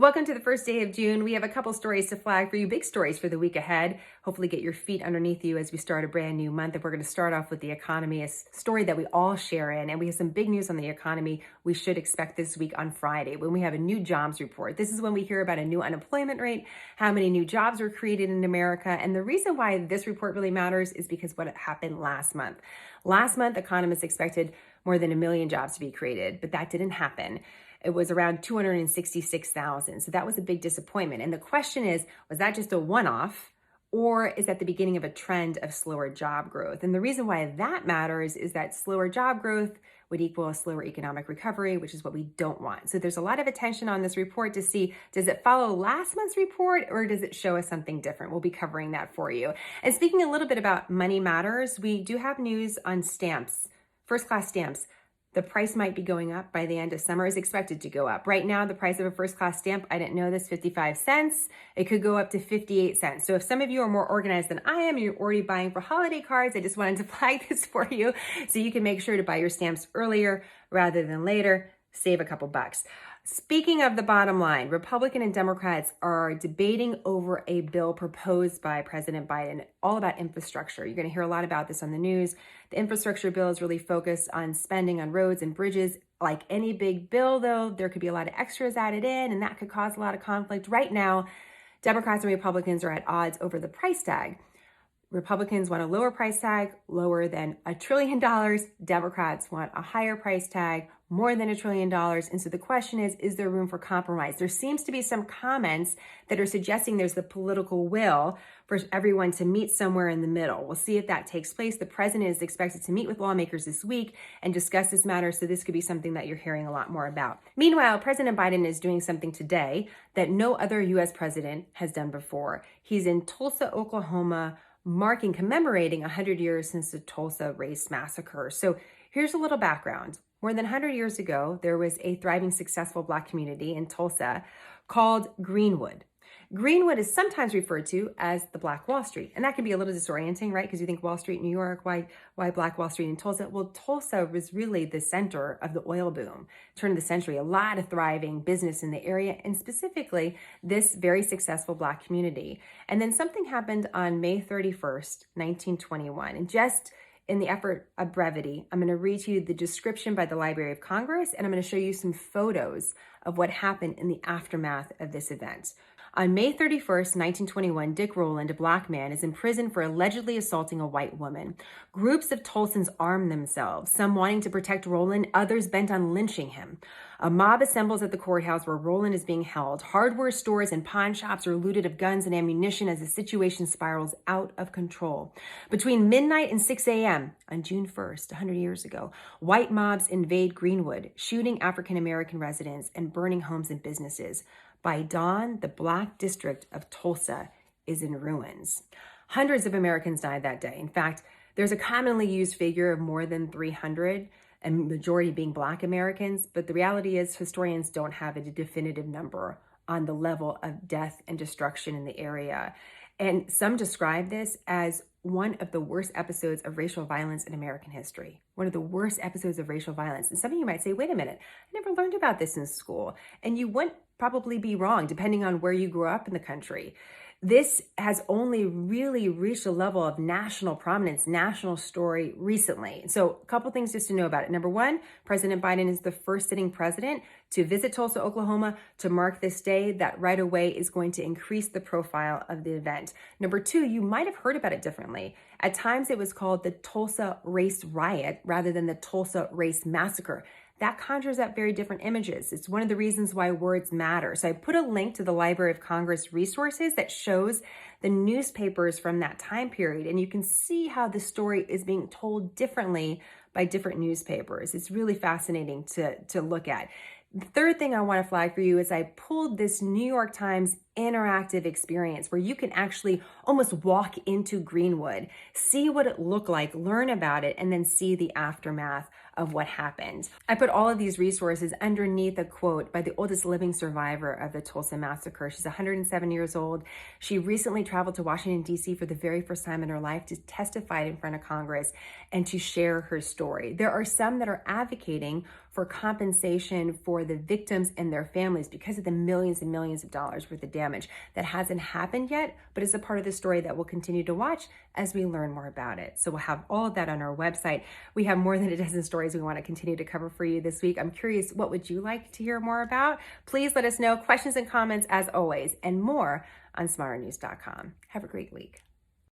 Welcome to the first day of June. We have a couple stories to flag for you, big stories for the week ahead. Hopefully get your feet underneath you as we start a brand new month. And we're going to start off with the economy, a story that we all share in. And we have some big news on the economy we should expect this week on Friday when we have a new jobs report. This is when we hear about a new unemployment rate, how many new jobs were created in America. And the reason why this report really matters is because what happened last month. Last month, economists expected more than 1 million jobs to be created, but that didn't happen. It was around 266,000. So that was a big disappointment. And the question is, was that just a one-off, or is that the beginning of a trend of slower job growth? And the reason why that matters is that slower job growth would equal a slower economic recovery, which is what we don't want. So there's a lot of attention on this report to see, does it follow last month's report or does it show us something different? We'll be covering that for you. And speaking a little bit about money matters, we do have news on stamps, first-class stamps. The price might be going up by the end of summer, is expected to go up. Right now, the price of a first-class stamp, I didn't know this, 55 cents. It could go up to 58 cents. So if some of you are more organized than I am and you're already buying for holiday cards, I just wanted to flag this for you so you can make sure to buy your stamps earlier rather than later, save a couple bucks. Speaking of the bottom line, Republican and Democrats are debating over a bill proposed by President Biden, all about infrastructure. You're going to hear a lot about this on the news. The infrastructure bill is really focused on spending on roads and bridges. Like any big bill, though, there could be a lot of extras added in, and that could cause a lot of conflict. Right now, Democrats and Republicans are at odds over the price tag. Republicans want a lower price tag, lower than $1 trillion. Democrats want a higher price tag, more than $1 trillion. And so the question is there room for compromise? There seems to be some comments that are suggesting there's the political will for everyone to meet somewhere in the middle. We'll see if that takes place. The president is expected to meet with lawmakers this week and discuss this matter. So this could be something that you're hearing a lot more about. Meanwhile, President Biden is doing something today that no other U.S. president has done before. He's in Tulsa, Oklahoma, commemorating 100 years since the Tulsa Race massacre. So here's a little background. More than 100 years ago, there was a thriving, successful Black community in Tulsa called Greenwood. Greenwood is sometimes referred to as the Black Wall Street. And that can be a little disorienting, right? Because you think Wall Street, New York, why Black Wall Street in Tulsa? Well, Tulsa was really the center of the oil boom, turn of the century, a lot of thriving business in the area, and specifically this very successful Black community. And then something happened on May 31st, 1921. And just in the effort of brevity, I'm going to read to you the description by the Library of Congress, and I'm going to show you some photos of what happened in the aftermath of this event. On May 31st, 1921, Dick Rowland, a Black man, is in prison for allegedly assaulting a white woman. Groups of Tulsans arm themselves, some wanting to protect Rowland, others bent on lynching him. A mob assembles at the courthouse where Rowland is being held. Hardware stores and pawn shops are looted of guns and ammunition as the situation spirals out of control. Between midnight and 6 a.m. on June 1st, 100 years ago, white mobs invade Greenwood, shooting African-American residents and burning homes and businesses. By dawn, the Black district of Tulsa is in ruins. Hundreds of Americans died that day. In fact, there's a commonly used figure of more than 300, and majority being Black Americans, but the reality is historians don't have a definitive number on the level of death and destruction in the area. And some describe this as one of the worst episodes of racial violence in American history. One of the worst episodes of racial violence. And some of you might say, wait a minute, I never learned about this in school. And you wouldn't probably be wrong, depending on where you grew up in the country. This has only really reached a level of national prominence, national story recently. So a couple things just to know about it. Number one, President Biden is the first sitting president to visit Tulsa, Oklahoma to mark this day. That right away is going to increase the profile of the event. Number two, you might have heard about it differently. At times it was called the Tulsa Race Riot rather than the Tulsa Race Massacre. That conjures up very different images. It's one of the reasons why words matter. So I put a link to the Library of Congress resources that shows the newspapers from that time period. And you can see how the story is being told differently by different newspapers. It's really fascinating to look at. The third thing I want to flag for you is I pulled this New York Times interactive experience where you can actually almost walk into Greenwood, see what it looked like, learn about it, and then see the aftermath of what happened. I put all of these resources underneath a quote by the oldest living survivor of the Tulsa massacre. She's 107 years old. She recently traveled to Washington, D.C. for the very first time in her life to testify in front of Congress and to share her story. There are some that are advocating for compensation for the victims and their families because of the millions and millions of dollars worth of damage. That hasn't happened yet, but it's a part of the story that we'll continue to watch as we learn more about it. So we'll have all of that on our website. We have more than a dozen stories we want to continue to cover for you this week. I'm curious, what would you like to hear more about? Please let us know. Questions and comments as always, and more on smarternews.com. Have a great week.